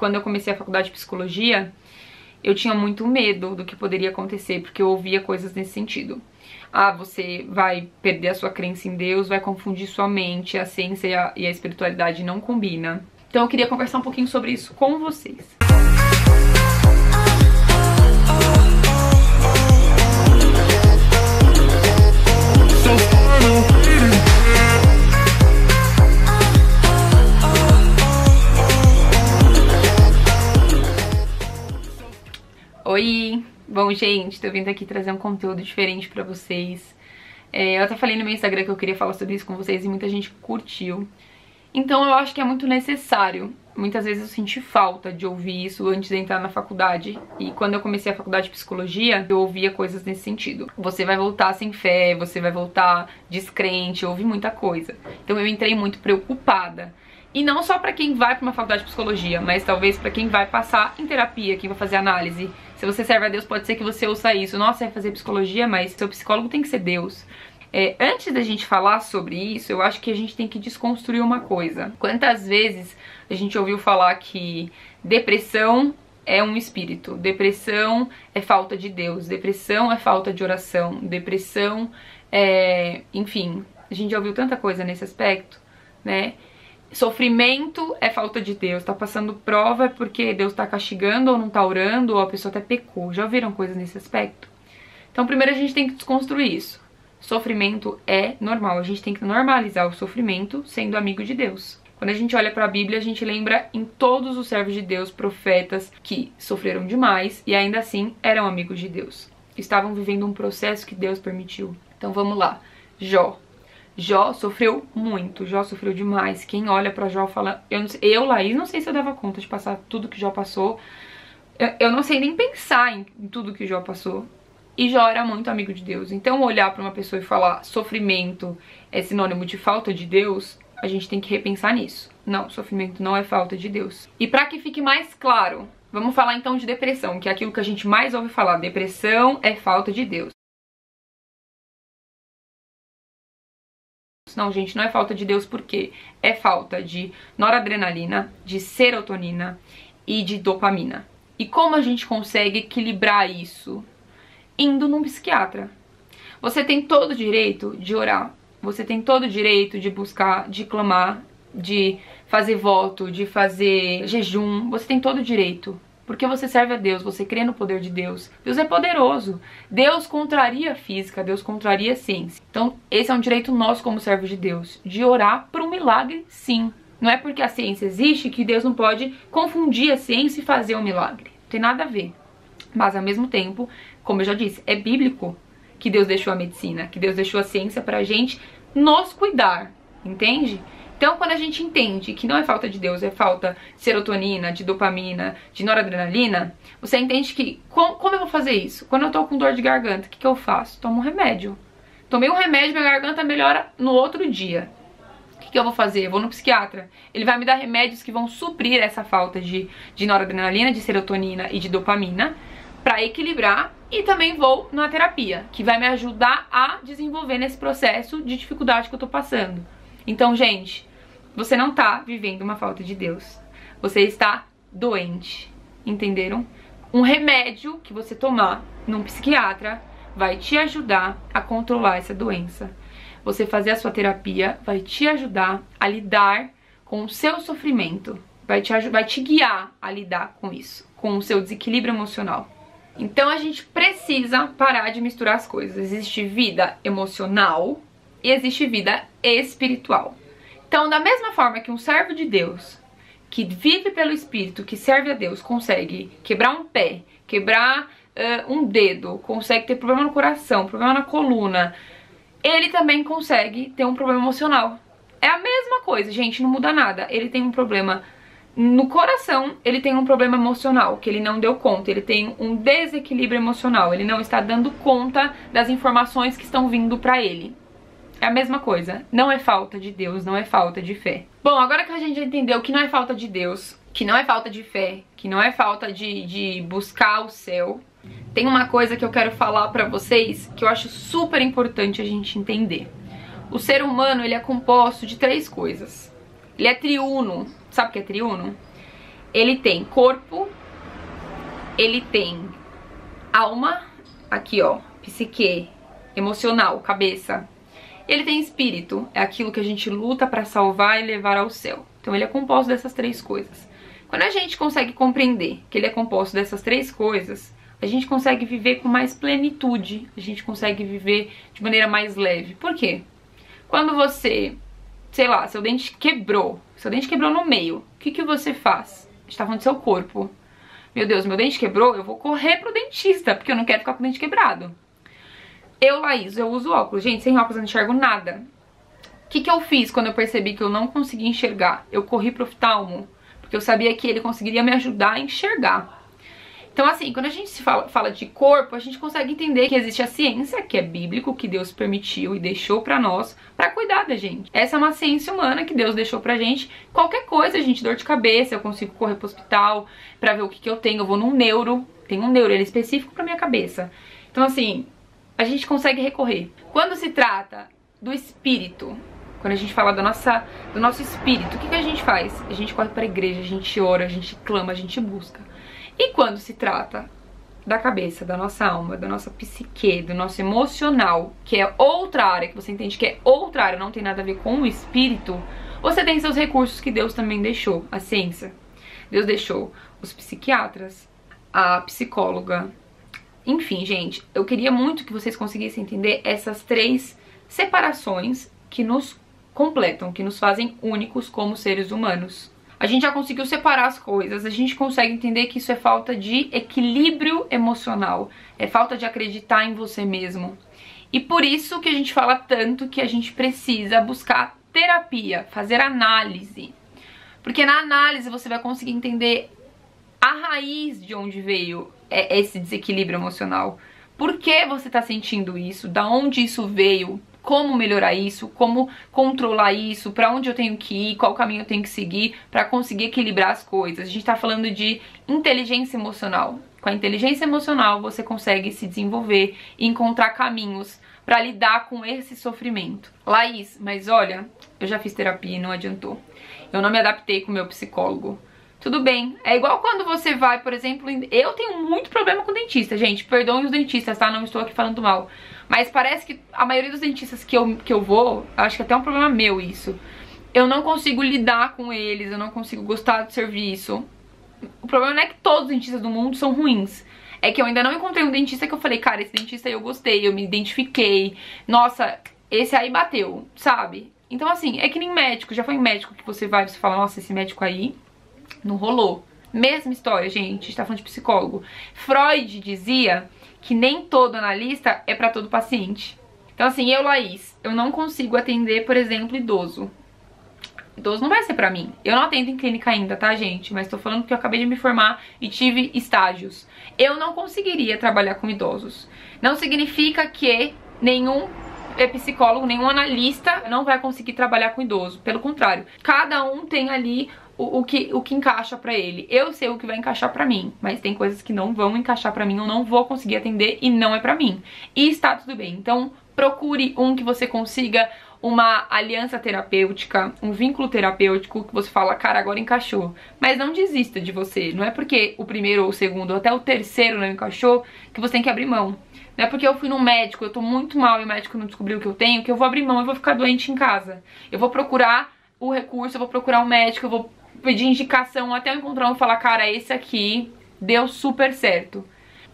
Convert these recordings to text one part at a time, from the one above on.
quando eu comecei a faculdade de psicologia, eu tinha muito medo do que poderia acontecer, porque eu ouvia coisas nesse sentido. Ah, você vai perder a sua crença em Deus, vai confundir sua mente, a ciência e a espiritualidade não combina. Então eu queria conversar um pouquinho sobre isso com vocês. Oi! Bom, gente, tô vindo aqui trazer um conteúdo diferente pra vocês. Eu até falei no meu Instagram que eu queria falar sobre isso com vocês e muita gente curtiu. Então eu acho que é muito necessário. Muitas vezes eu senti falta de ouvir isso antes de entrar na faculdade. E quando eu comecei a faculdade de psicologia, eu ouvia coisas nesse sentido. Você vai voltar sem fé, você vai voltar descrente, eu ouvi muita coisa. Então eu entrei muito preocupada. E não só pra quem vai pra uma faculdade de psicologia, mas talvez pra quem vai passar em terapia, quem vai fazer análise. Se você serve a Deus, pode ser que você ouça isso. Nossa, vai fazer psicologia, mas seu psicólogo tem que ser Deus. Antes da gente falar sobre isso, eu acho que a gente tem que desconstruir uma coisa. Quantas vezes a gente ouviu falar que depressão é um espírito, depressão é falta de Deus, depressão é falta de oração, depressão é... Enfim, a gente já ouviu tanta coisa nesse aspecto, né? Sofrimento é falta de Deus, tá passando prova é porque Deus tá castigando ou não tá orando ou a pessoa até pecou. Já ouviram coisas nesse aspecto? Então primeiro a gente tem que desconstruir isso. Sofrimento é normal, a gente tem que normalizar o sofrimento sendo amigo de Deus. Quando a gente olha pra Bíblia, a gente lembra em todos os servos de Deus, profetas, que sofreram demais e ainda assim eram amigos de Deus. Estavam vivendo um processo que Deus permitiu. Então vamos lá. Jó sofreu muito, Jó sofreu demais. Quem olha pra Jó fala... Laís, não sei se eu dava conta de passar tudo que Jó passou. Eu não sei nem pensar em tudo que Jó passou. E Jó era muito amigo de Deus. Então olhar pra uma pessoa e falar sofrimento é sinônimo de falta de Deus, a gente tem que repensar nisso. Não, sofrimento não é falta de Deus. E pra que fique mais claro, vamos falar então de depressão, que é aquilo que a gente mais ouve falar. Depressão é falta de Deus. Não, gente, não é falta de Deus porque é falta de noradrenalina, de serotonina e de dopamina. E como a gente consegue equilibrar isso? Indo num psiquiatra. Você tem todo o direito de orar, você tem todo o direito de buscar, de clamar, de fazer voto, de fazer jejum, você tem todo o direito. Porque você serve a Deus, você crê no poder de Deus. Deus é poderoso. Deus contraria a física, Deus contraria a ciência. Então, esse é um direito nosso como servos de Deus, de orar por um milagre, sim. Não é porque a ciência existe que Deus não pode confundir a ciência e fazer um milagre. Não tem nada a ver. Mas, ao mesmo tempo, como eu já disse, é bíblico que Deus deixou a medicina, que Deus deixou a ciência pra gente nos cuidar, entende? Então, quando a gente entende que não é falta de Deus, é falta de serotonina, de dopamina, de noradrenalina, você entende que, como eu vou fazer isso? Quando eu tô com dor de garganta, o que eu faço? Tomo um remédio. Tomei um remédio, minha garganta melhora no outro dia. O que eu vou fazer? Eu vou no psiquiatra. Ele vai me dar remédios que vão suprir essa falta de noradrenalina, de serotonina e de dopamina, pra equilibrar, e também vou na terapia, que vai me ajudar a desenvolver nesse processo de dificuldade que eu tô passando. Então, gente, você não tá vivendo uma falta de Deus. Você está doente, entenderam? Um remédio que você tomar num psiquiatra vai te ajudar a controlar essa doença. Você fazer a sua terapia vai te ajudar a lidar com o seu sofrimento. Vai te guiar a lidar com isso, com o seu desequilíbrio emocional. Então a gente precisa parar de misturar as coisas. Existe vida emocional e existe vida espiritual. Então, da mesma forma que um servo de Deus, que vive pelo Espírito, que serve a Deus, consegue quebrar um pé, quebrar um dedo, consegue ter problema no coração, problema na coluna, ele também consegue ter um problema emocional. É a mesma coisa, gente, não muda nada. Ele tem um problema no coração, ele tem um problema emocional, que ele não deu conta, ele tem um desequilíbrio emocional, ele não está dando conta das informações que estão vindo pra ele. É a mesma coisa, não é falta de Deus, não é falta de fé. Bom, agora que a gente já entendeu que não é falta de Deus, que não é falta de fé, que não é falta de buscar o céu, tem uma coisa que eu quero falar pra vocês que eu acho super importante a gente entender. O ser humano, ele é composto de 3 coisas. Ele é triuno. Sabe o que é triuno? ele tem corpo, ele tem alma, aqui ó, psique, emocional, cabeça. Ele tem espírito, é aquilo que a gente luta pra salvar e levar ao céu. Então ele é composto dessas três coisas. Quando a gente consegue compreender que ele é composto dessas três coisas, a gente consegue viver com mais plenitude, a gente consegue viver de maneira mais leve. Por quê? Quando você, sei lá, seu dente quebrou no meio, o que você faz? A gente tá falando do seu corpo. Meu Deus, meu dente quebrou, eu vou correr pro dentista, porque eu não quero ficar com o dente quebrado. Eu, Laís, eu uso óculos. Gente, sem óculos eu não enxergo nada. O que eu fiz quando eu percebi que eu não conseguia enxergar? Eu corri pro oftalmo, porque eu sabia que ele conseguiria me ajudar a enxergar. Então, assim, quando a gente fala de corpo, a gente consegue entender que existe a ciência, que é bíblico, que Deus permitiu e deixou pra nós, pra cuidar da gente. Essa é uma ciência humana que Deus deixou pra gente. Qualquer coisa, gente, dor de cabeça, eu consigo correr pro hospital pra ver o que eu tenho. Eu vou num neuro, tem um neuro, ele é específico pra minha cabeça. Então, assim, a gente consegue recorrer. Quando se trata do espírito, quando a gente fala do nosso espírito, o que a gente faz? A gente corre pra igreja, a gente ora, a gente clama, a gente busca. E quando se trata da cabeça, da nossa alma, da nossa psique, do nosso emocional, que é outra área, que você entende que é outra área, não tem nada a ver com o espírito, você tem seus recursos que Deus também deixou, a ciência. Deus deixou os psiquiatras, a psicóloga. Enfim, gente, eu queria muito que vocês conseguissem entender essas três separações que nos completam, que nos fazem únicos como seres humanos. A gente já conseguiu separar as coisas, a gente consegue entender que isso é falta de equilíbrio emocional, é falta de acreditar em você mesmo. E por isso que a gente fala tanto que a gente precisa buscar terapia, fazer análise. Porque na análise você vai conseguir entender a raiz de onde veio esse desequilíbrio emocional. Por que você está sentindo isso? Da onde isso veio? Como melhorar isso, como controlar isso, pra onde eu tenho que ir, qual caminho eu tenho que seguir pra conseguir equilibrar as coisas. A gente tá falando de inteligência emocional. Com a inteligência emocional você consegue se desenvolver e encontrar caminhos pra lidar com esse sofrimento. Laís, mas olha, eu já fiz terapia e não adiantou. Eu não me adaptei com o meu psicólogo. Tudo bem, é igual quando você vai, por exemplo, eu tenho muito problema com dentista, gente, perdoem os dentistas, tá? Não estou aqui falando mal. Mas parece que a maioria dos dentistas que eu vou, acho que até é um problema meu isso. Eu não consigo lidar com eles, eu não consigo gostar do serviço. O problema não é que todos os dentistas do mundo são ruins. É que eu ainda não encontrei um dentista que eu falei, cara, esse dentista eu gostei, eu me identifiquei. Nossa, esse aí bateu, sabe? Então assim, é que nem médico, já foi em médico que você vai e você fala, nossa, esse médico aí não rolou. Mesma história, gente, a gente tá falando de psicólogo. Freud dizia que nem todo analista é pra todo paciente. Então assim, eu, Laís, eu não consigo atender, por exemplo, idoso. Idoso não vai ser pra mim. Eu não atendo em clínica ainda, tá, gente? Mas tô falando porque eu acabei de me formar e tive estágios. Eu não conseguiria trabalhar com idosos. Não significa que nenhum psicólogo, nenhum analista não vai conseguir trabalhar com idoso. Pelo contrário, cada um tem ali o que encaixa pra ele. Eu sei o que vai encaixar pra mim, mas tem coisas que não vão encaixar pra mim, eu não vou conseguir atender e não é pra mim. E está tudo bem. Então procure um que você consiga uma aliança terapêutica, um vínculo terapêutico que você fala, cara, agora encaixou. Mas não desista de você. Não é porque o primeiro ou o segundo ou até o terceiro não encaixou que você tem que abrir mão. Não é porque eu fui no médico, eu tô muito mal e o médico não descobriu o que eu tenho, que eu vou abrir mão e vou ficar doente em casa. Eu vou procurar o recurso, eu vou procurar um médico, eu vou pedir indicação até eu encontrar um e falar, cara, esse aqui deu super certo.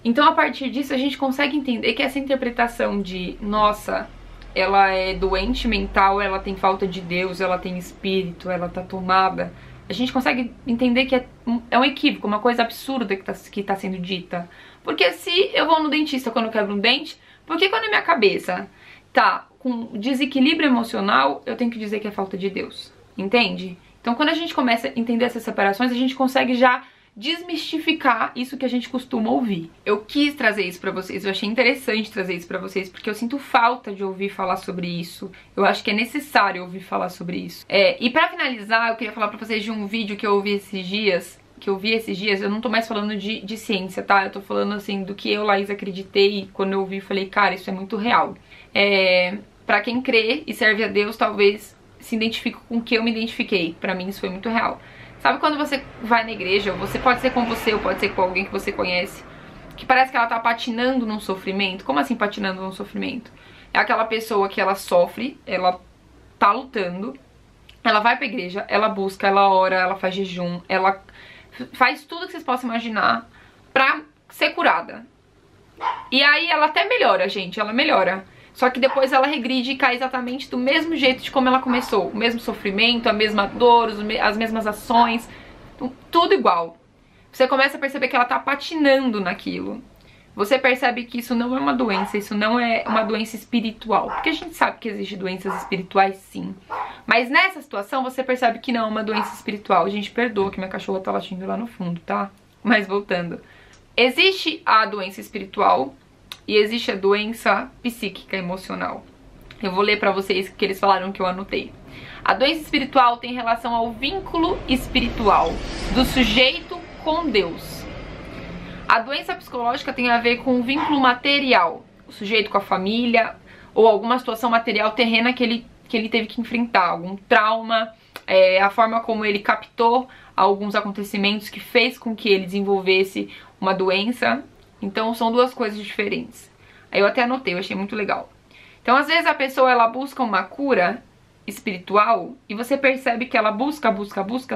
Então a partir disso a gente consegue entender que essa interpretação de, nossa, ela é doente mental, ela tem falta de Deus, ela tem espírito, ela tá tomada, a gente consegue entender que é um equívoco, uma coisa absurda que tá sendo dita. Porque se eu vou no dentista quando eu quebro um dente, por que quando a minha cabeça tá com desequilíbrio emocional, eu tenho que dizer que é falta de Deus? Entende? Então quando a gente começa a entender essas separações, a gente consegue já desmistificar isso que a gente costuma ouvir. Eu quis trazer isso pra vocês, eu achei interessante trazer isso pra vocês, porque eu sinto falta de ouvir falar sobre isso. Eu acho que é necessário ouvir falar sobre isso. E pra finalizar, eu queria falar pra vocês de um vídeo que eu ouvi esses dias, eu não tô mais falando de ciência, tá? Eu tô falando, assim, do que eu, Laís, acreditei, e quando eu ouvi, falei, cara, isso é muito real. Pra quem crê e serve a Deus, talvez se identifique com o que eu me identifiquei. Pra mim, isso foi muito real. Sabe quando você vai na igreja, ou você pode ser com você, ou pode ser com alguém que você conhece, que parece que ela tá patinando num sofrimento? Como assim patinando num sofrimento? É aquela pessoa que ela sofre, ela tá lutando, ela vai pra igreja, ela busca, ela ora, ela faz jejum, ela faz tudo que vocês possam imaginar pra ser curada. E aí ela até melhora, gente, ela melhora. Só que depois ela regride e cai exatamente do mesmo jeito de como ela começou. O mesmo sofrimento, a mesma dor, as mesmas ações, tudo igual. Você começa a perceber que ela tá patinando naquilo. Você percebe que isso não é uma doença, isso não é uma doença espiritual. Porque a gente sabe que existem doenças espirituais, sim. Mas nessa situação você percebe que não é uma doença espiritual. Gente, perdoa que minha cachorra tá latindo lá no fundo, tá? Mas voltando. Existe a doença espiritual e existe a doença psíquica emocional. Eu vou ler pra vocês o que eles falaram que eu anotei. A doença espiritual tem relação ao vínculo espiritual do sujeito com Deus. A doença psicológica tem a ver com o vínculo material, o sujeito com a família ou alguma situação material terrena que ele teve que enfrentar, algum trauma, a forma como ele captou alguns acontecimentos que fez com que ele desenvolvesse uma doença. Então são duas coisas diferentes. Aí eu até anotei, eu achei muito legal. Então às vezes a pessoa ela busca uma cura espiritual e você percebe que ela busca,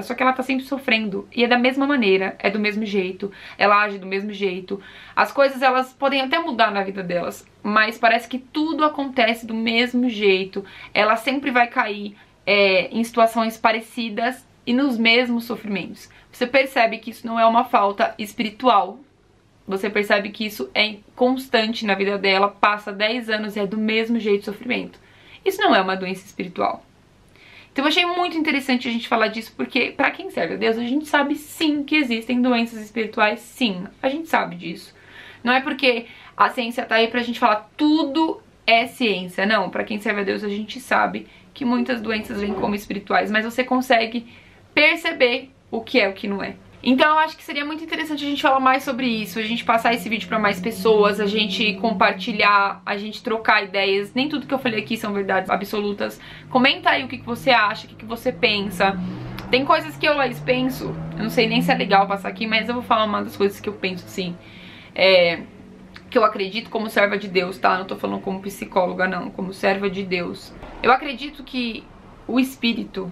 só que ela tá sempre sofrendo. E é da mesma maneira, é do mesmo jeito, ela age do mesmo jeito. As coisas elas podem até mudar na vida delas, mas parece que tudo acontece do mesmo jeito. Ela sempre vai cair em situações parecidas e nos mesmos sofrimentos. Você percebe que isso não é uma falta espiritual. Você percebe que isso é constante na vida dela, passa 10 anos e é do mesmo jeito de sofrimento. Isso não é uma doença espiritual. Então eu achei muito interessante a gente falar disso, porque pra quem serve a Deus, a gente sabe sim que existem doenças espirituais, sim. A gente sabe disso. Não é porque a ciência tá aí pra gente falar tudo é ciência. Não, pra quem serve a Deus, a gente sabe que muitas doenças vêm como espirituais, mas você consegue perceber o que é o que não é. Então eu acho que seria muito interessante a gente falar mais sobre isso, a gente passar esse vídeo pra mais pessoas, a gente compartilhar, a gente trocar ideias. Nem tudo que eu falei aqui são verdades absolutas. Comenta aí o que você acha, o que você pensa. Tem coisas que eu, Laís, penso, eu não sei nem se é legal passar aqui, mas eu vou falar uma das coisas que eu penso, sim. Que eu acredito como serva de Deus, tá? Não tô falando como psicóloga, não, como serva de Deus. Eu acredito que o espírito,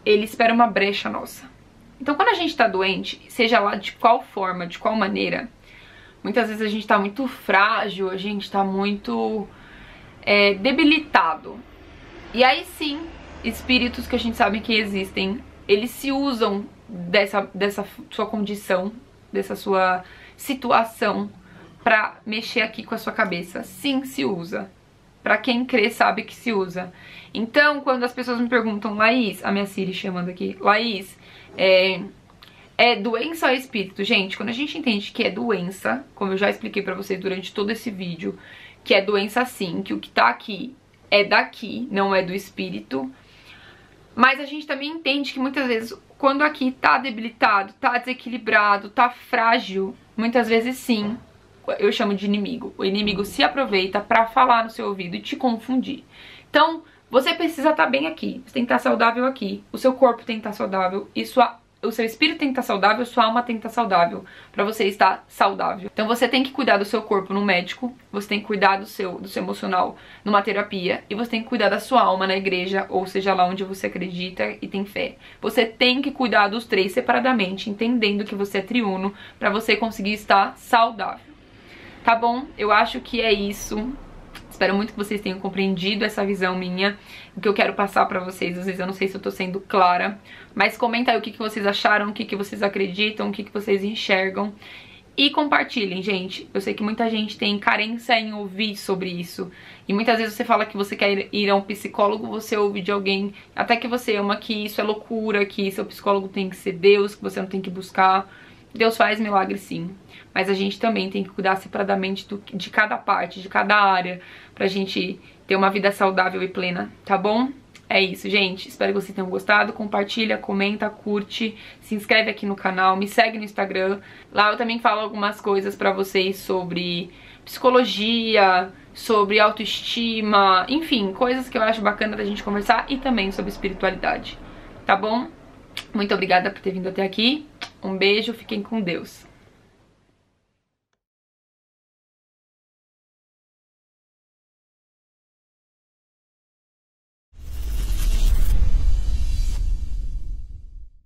ele espera uma brecha nossa. Então quando a gente tá doente, seja lá de qual forma, de qual maneira, muitas vezes a gente tá muito frágil, a gente tá muito debilitado. E aí sim, espíritos que a gente sabe que existem, eles se usam dessa sua condição, dessa sua situação, pra mexer aqui com a sua cabeça. Sim, se usa. Pra quem crê sabe que se usa. Então quando as pessoas me perguntam, Laís, a minha Siri chamando aqui, Laís, é doença ou é espírito? Gente, quando a gente entende que é doença, como eu já expliquei pra vocês durante todo esse vídeo, que é doença sim, que o que tá aqui é daqui, não é do espírito. Mas a gente também entende que muitas vezes, quando aqui tá debilitado, tá desequilibrado, tá frágil, muitas vezes sim, eu chamo de inimigo. O inimigo se aproveita pra falar no seu ouvido e te confundir. Então, você precisa estar bem aqui, você tem que estar saudável aqui, o seu corpo tem que estar saudável e o seu espírito tem que estar saudável, sua alma tem que estar saudável, pra você estar saudável. Então você tem que cuidar do seu corpo no médico, você tem que cuidar do seu emocional numa terapia e você tem que cuidar da sua alma na igreja, ou seja lá onde você acredita e tem fé. Você tem que cuidar dos três separadamente, entendendo que você é triuno, pra você conseguir estar saudável. Tá bom? Eu acho que é isso. Espero muito que vocês tenham compreendido essa visão minha, o que eu quero passar pra vocês. Às vezes eu não sei se eu tô sendo clara, mas comenta aí o que vocês acharam, o que vocês acreditam, o que vocês enxergam. E compartilhem, gente. Eu sei que muita gente tem carência em ouvir sobre isso. E muitas vezes você fala que você quer ir a um psicólogo, você ouve de alguém, até que você ama, que isso é loucura, que seu psicólogo tem que ser Deus, que você não tem que buscar. Deus faz milagre sim, mas a gente também tem que cuidar separadamente de cada parte, de cada área, pra gente ter uma vida saudável e plena, tá bom? É isso, gente. Espero que vocês tenham gostado. Compartilha, comenta, curte, se inscreve aqui no canal, me segue no Instagram. Lá eu também falo algumas coisas pra vocês sobre psicologia, sobre autoestima, enfim, coisas que eu acho bacana da gente conversar e também sobre espiritualidade, tá bom? Muito obrigada por ter vindo até aqui. Um beijo, fiquem com Deus.